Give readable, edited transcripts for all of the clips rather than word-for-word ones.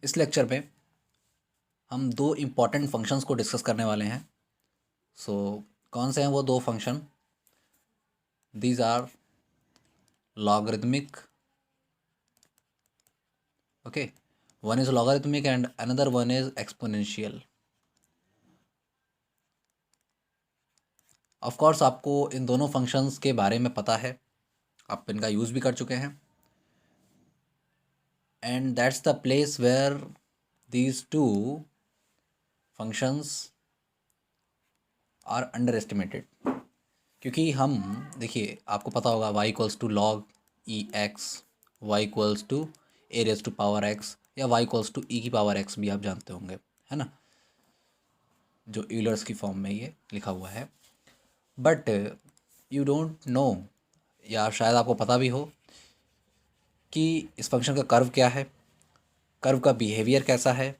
इस लेक्चर में हम दो इम्पॉर्टेंट फंक्शंस को डिस्कस करने वाले हैं। सो कौन से हैं वो दो function? These are logarithmic, okay, one is logarithmic and another one is exponential. Of course आपको इन दोनों फंक्शंस के बारे में पता है, आप इनका यूज़ भी कर चुके हैं, and that's the place where these two functions are under estimated हम देखिए, आपको पता होगा y equals to log e x, y equals to A raise to power x, या y इक्वल्स टू ई की पावर एक्स भी आप जानते होंगे, है ना, जो यूलर्स की फॉर्म में ये लिखा हुआ है। बट यू डोंट नो, या शायद आपको पता भी हो कि इस फंक्शन का कर्व क्या है, कर्व का बिहेवियर कैसा है,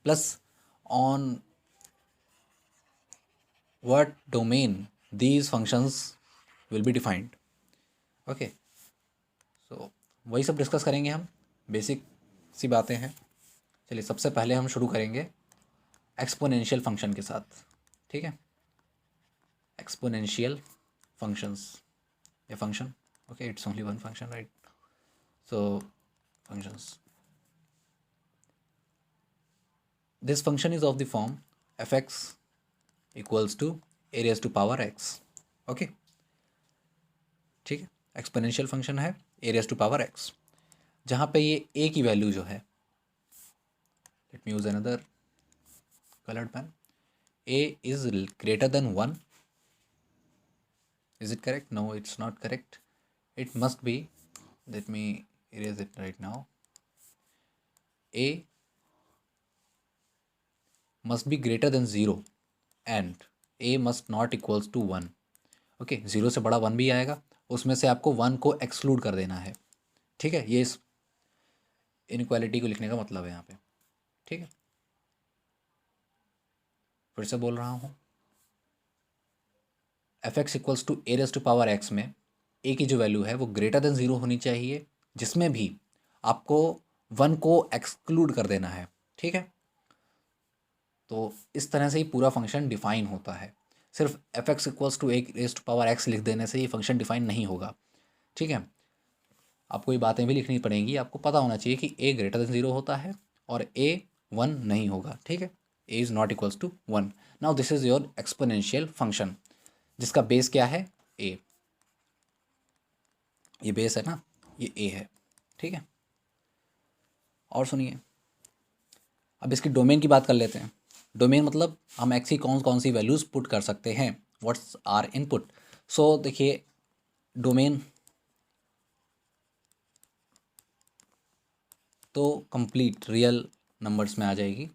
plus on what domain these functions will be defined. Okay, so वही सब डिस्कस करेंगे हम, बेसिक सी बातें हैं। चलिए, सबसे पहले हम शुरू करेंगे एक्सपोनेंशियल फंक्शन के साथ, ठीक है। एक्सपोनेंशियल फंक्शंस या function, okay, it's only one function, right? So functions, this function is of the form F X equals to A raise to power X, okay, ठीक है। एक्सपोनेंशियल फंक्शन है A raise to power X, जहाँ पे ये A की value जो है, let me use another colored pen, a is greater than 1. Is it correct? No, it's not correct. It must be, let me erase it right now. A must be greater than 0 and a must not equals to 1. Okay, 0 से बड़ा 1 भी आएगा, उसमें से आपको 1 को exclude कर देना है, ठीक है। ये इस इनक्वालिटी को लिखने का मतलब है यहाँ पे, ठीक है। फिर से बोल रहा हूँ, F X equals to A raise to power X में ए की जो वैल्यू है वो ग्रेटर देन 0 होनी चाहिए, जिसमें भी आपको 1 को एक्सक्लूड कर देना है, ठीक है। तो इस तरह से ही पूरा फंक्शन डिफाइन होता है। सिर्फ F X equals to A raise to power X लिख देने से ये फंक्शन डिफाइन नहीं होगा, ठीक है। आपको ये बातें भी लिखनी पड़ेंगी, आपको पता होना चाहिए कि ए ग्रेटर देन 0 होता है और ए 1 नहीं होगा, ठीक है। A is not equals to 1। Now this is your exponential function, जिसका बेस क्या है? ए। ये बेस है ना, ये ए है, ठीक है। और सुनिए, अब इसकी डोमेन की बात कर लेते हैं। डोमेन मतलब हम एक्स की कौन कौन सी वैल्यूज़ पुट कर सकते हैं, व्हाट्स आर इनपुट। सो देखिए, डोमेन तो कंप्लीट रियल नंबर्स में आ जाएगी,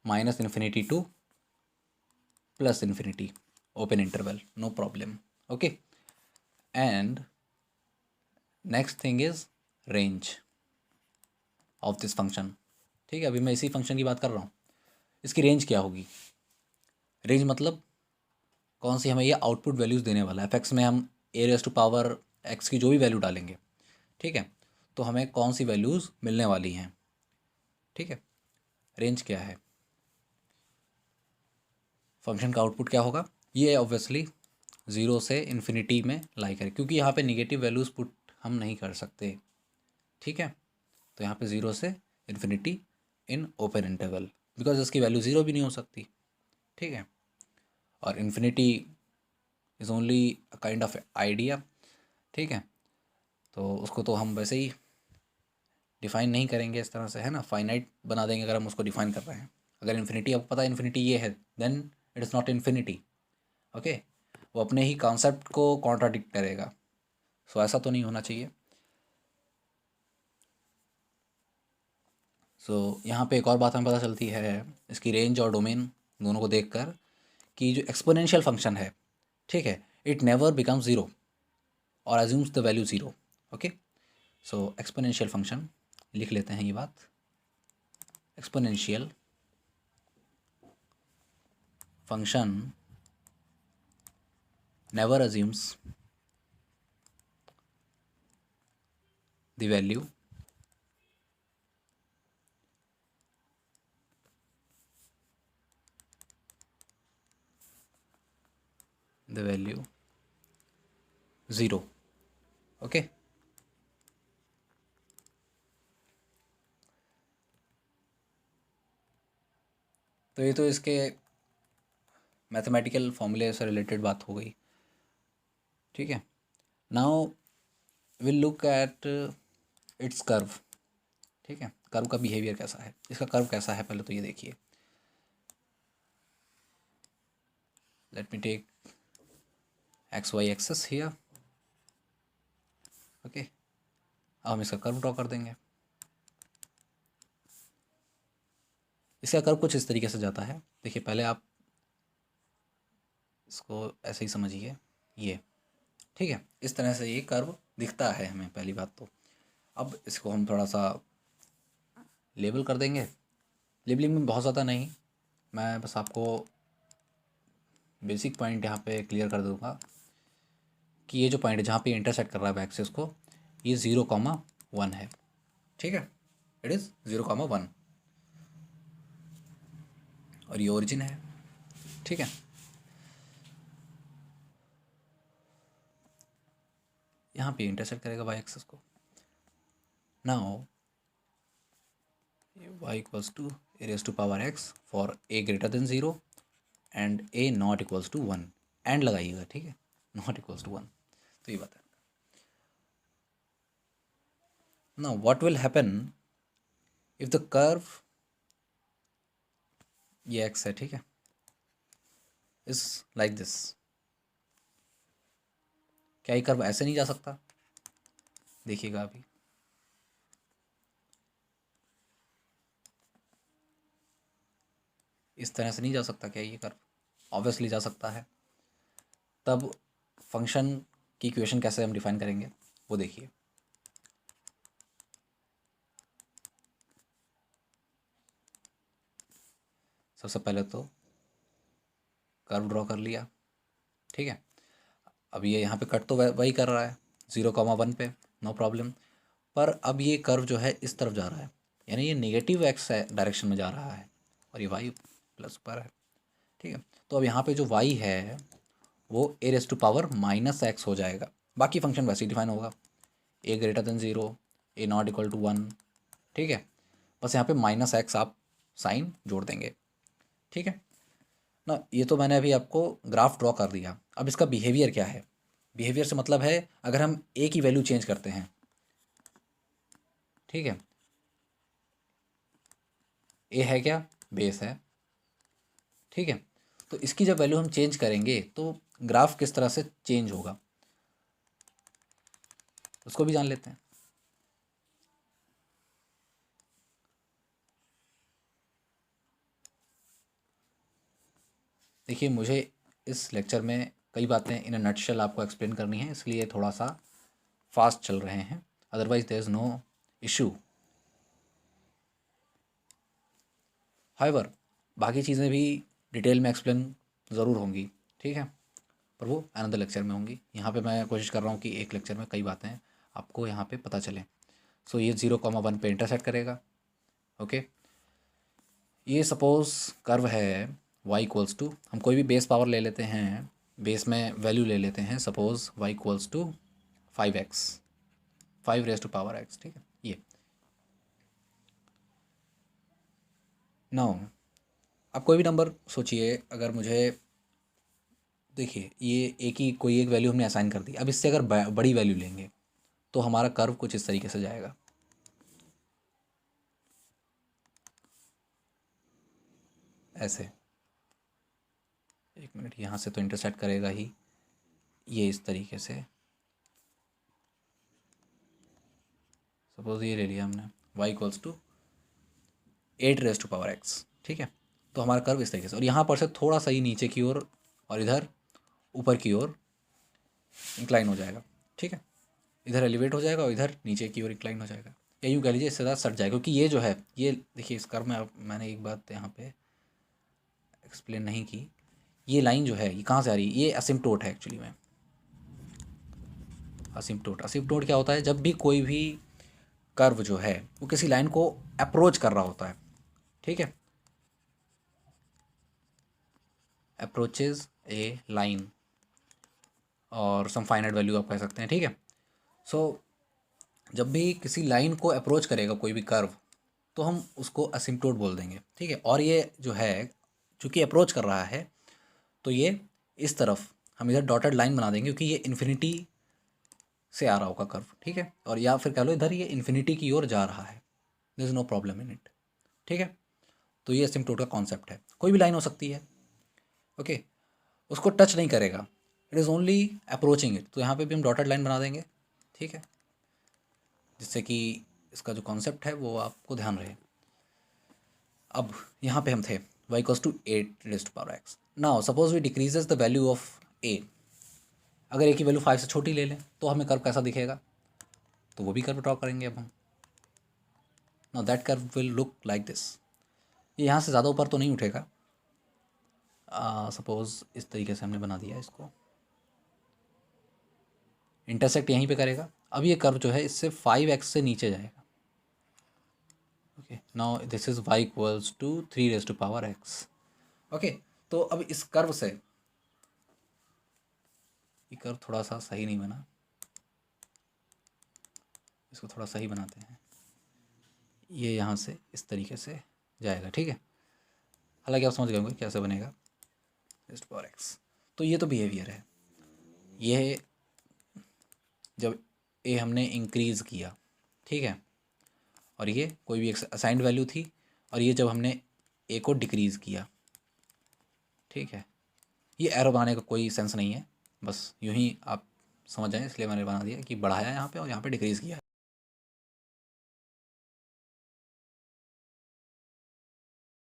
-∞ to +∞, open interval, no problem, okay. And next thing is range of this function, ठीक है। अभी मैं इसी फंक्शन की बात कर रहा हूँ, इसकी रेंज क्या होगी? रेंज मतलब कौन सी हमें ये आउटपुट वैल्यूज़ देने वाला है। एफ एक्स में हम ए रेज टू पावर एक्स की जो भी वैल्यू डालेंगे, ठीक है, तो हमें कौन सी वैल्यूज़ मिलने वाली हैं, ठीक है। रेंज क्या है? फंक्शन का आउटपुट क्या होगा? ये ऑब्वियसली 0 से इन्फिनिटी में लाई करे, क्योंकि यहाँ पे निगेटिव वैल्यूज़ पुट हम नहीं कर सकते, ठीक है। तो यहाँ पे 0 से infinity in open interval, because इसकी वैल्यू 0 भी नहीं हो सकती, ठीक है। और infinity is only a kind of idea, ठीक है। तो उसको तो हम वैसे ही डिफ़ाइन नहीं करेंगे इस तरह से, है ना, फाइनाइट बना देंगे अगर हम उसको डिफ़ाइन कर रहे हैं। अगर इन्फिनिटी आपको पता है इन्फिनिटी ये है, then it is not infinity, okay. वो अपने ही कॉन्सेप्ट को कॉन्ट्राडिक्ट करेगा, सो ऐसा तो नहीं होना चाहिए। सो यहाँ पे एक और बात हमें पता चलती है इसकी रेंज और डोमेन दोनों को देखकर, कि जो एक्सपोनेंशियल फंक्शन है, ठीक है, इट नेवर बिकम ज़ीरो और assumes the value zero, okay. So exponential function लिख लेते हैं ये बात, exponential function never assumes the value the value 0। Okay, तो ये तो इसके मैथमेटिकल फॉर्मूले से रिलेटेड बात हो गई। ठीक है, now will look at its curve. ठीक है, कर्व का बिहेवियर कैसा है, इसका कर्व कैसा है पहले तो ये देखिए। Let me take X Y axes here. Okay, अब हम इसका कर्व ड्रॉ कर देंगे। इसका कर्व कुछ इस तरीके से जाता है। देखिए, पहले आप इसको ऐसे ही समझिए, ये ठीक है, इस तरह से ये कर्व दिखता है हमें, पहली बात तो। अब इसको हम थोड़ा सा लेबल कर देंगे। लेबलिंग में बहुत ज़्यादा नहीं, मैं बस आपको बेसिक पॉइंट यहाँ पे क्लियर कर दूंगा कि ये जो पॉइंट है जहाँ पे इंटरसेक्ट कर रहा है एक्सिस को, ये 0,1 है। ठीक है, इट इज़ 0,1 और ये ओरिजिन है। ठीक है, यहाँ पे इंटरसेक्ट करेगा वाई एक्सिस को। Now y equals to A raise to power x for a greater than 0 and a not equals to 1, and लगाइएगा। ठीक है, नॉट इक्वल्स टू 1, तो ये बात है। Now what will happen if the curve, ये x है, ठीक है, इज लाइक दिस। क्या ये कर्व ऐसे नहीं जा सकता? देखिएगा अभी, इस तरह से नहीं जा सकता क्या ये कर्व? ऑब्वियसली जा सकता है। तब फंक्शन की इक्वेशन कैसे हम डिफाइन करेंगे वो देखिए। सबसे पहले तो कर्व ड्रॉ कर लिया। ठीक है, अब ये यहाँ पे कट तो वही कर रहा है 0,1 पे, नो प्रॉब्लम। पर अब ये कर्व जो है इस तरफ जा रहा है, यानी ये नेगेटिव एक्स डायरेक्शन में जा रहा है और ये वाई प्लस पर है। ठीक है, तो अब यहाँ पे जो वाई है वो A raise to power minus X हो जाएगा। बाकी फंक्शन वैसे ही डिफाइन होगा, A greater than 0, A not equal to 1। ठीक है, बस यहाँ पे माइनस एक्स आप साइन जोड़ देंगे। ठीक है ना, ये तो मैंने अभी आपको ग्राफ ड्रॉ कर दिया। अब इसका बिहेवियर क्या है? बिहेवियर से मतलब है अगर हम ए की वैल्यू चेंज करते हैं, ठीक है, ए है क्या? बेस है। ठीक है, तो इसकी जब वैल्यू हम चेंज करेंगे तो ग्राफ किस तरह से चेंज होगा उसको भी जान लेते हैं। देखिए, मुझे इस लेक्चर में कई बातें इन अ नटशेल आपको एक्सप्लेन करनी है, इसलिए थोड़ा सा फास्ट चल रहे हैं, otherwise there is no issue. However बाकी चीज़ें भी डिटेल में एक्सप्लेन ज़रूर होंगी। ठीक है, पर वो अनदर लेक्चर में होंगी। यहाँ पे मैं कोशिश कर रहा हूँ कि एक लेक्चर में कई बातें आपको यहाँ पे पता चलें। सो ये 0,1 पे इंटरसेक्ट करेगा। ओके, ये सपोज़ कर्व है y इक्वल्स टू, हम कोई भी बेस पावर ले लेते हैं, बेस में वैल्यू ले लेते हैं, suppose y equals to 5x, 5 raise to power x। ठीक है, ये नाउ आप कोई भी नंबर सोचिए। अगर मुझे, देखिए, ये एक ही कोई एक वैल्यू हमने असाइन कर दी, अब इससे अगर बड़ी वैल्यू लेंगे तो हमारा कर्व कुछ इस तरीके से जाएगा। ऐसे, एक मिनट, यहाँ से तो इंटरसेक्ट करेगा ही, ये इस तरीके से, सपोज ये ले लिया हमने y equals to 8 raise to power x। ठीक है, तो हमारा कर्व इस तरीके से, और यहाँ पर से थोड़ा सा ही नीचे की ओर और इधर ऊपर की ओर इंक्लाइन हो जाएगा। ठीक है, इधर एलिवेट हो जाएगा और इधर नीचे की ओर इंक्लाइन हो जाएगा, या यूँ कह लीजिए इससे ज़्यादा सट जाएगा, क्योंकि ये जो है, ये देखिए इस कर्व में मैंने एक बात यहाँ पे एक्सप्लेन नहीं की। ये लाइन जो है ये कहाँ से आ रही है? ये असिम्प्टोट है एक्चुअली में। असिम्प्टोट, असिम्प्टोट क्या होता है? जब भी कोई भी कर्व जो है वो किसी लाइन को अप्रोच कर रहा होता है। ठीक है, अप्रोचेज ए लाइन, और सम फाइनाइट वैल्यू आप कह सकते हैं, ठीक है। सो जब भी किसी लाइन को अप्रोच करेगा कोई भी कर्व, तो हम उसको असिम्प्टोट बोल देंगे, ठीक है। और ये जो है चूँकि अप्रोच कर रहा है, तो ये इस तरफ हम इधर डॉटेड लाइन बना देंगे क्योंकि ये इन्फिनिटी से आ रहा होगा कर्व, ठीक है। और या फिर कह लो इधर ये इन्फिनिटी की ओर जा रहा है, there is no problem in it, ठीक है। तो ये असिम्प्टोट का कॉन्सेप्ट है, कोई भी लाइन हो सकती है, ओके, उसको टच नहीं करेगा, it is only approaching it. तो यहाँ पे भी हम डॉटेड लाइन बना देंगे, ठीक है, जिससे कि इसका जो कॉन्सेप्ट है वो आपको ध्यान रहे। अब यहाँ पे हम थे y equals to 8 now suppose we decreases the value of a। अगर a की वैल्यू 5 से छोटी ले लें तो हमें कर्व कैसा दिखेगा, तो वो भी कर्व ड्रॉ करेंगे अब हम। Now that curve will look like this. ये यहाँ से ज़्यादा ऊपर तो नहीं उठेगा, सपोज इस तरीके से हमने बना दिया इसको, इंटरसेक्ट यहीं पे करेगा। अब ये कर्व जो है इससे 5x से नीचे जाएगा, okay. Now this is y equals to 3x। Okay, तो अब इस कर्व से, ये कर्व थोड़ा सा सही नहीं बना, इसको थोड़ा सही बनाते हैं। ये यहाँ से इस तरीके से जाएगा, ठीक है। हालांकि आप समझ गए होंगे कैसे बनेगा x। तो ये तो बिहेवियर है। ये जब ए हमने इंक्रीज़ किया, ठीक है, और ये कोई भी एक असाइंड वैल्यू थी, और ये जब हमने ए को डिक्रीज़ किया, ठीक है। ये एरो बनाने का कोई सेंस नहीं है, बस यूं ही आप समझ जाएं, इसलिए मैंने बना दिया कि बढ़ाया यहाँ पे और यहाँ पे डिक्रीज़ किया।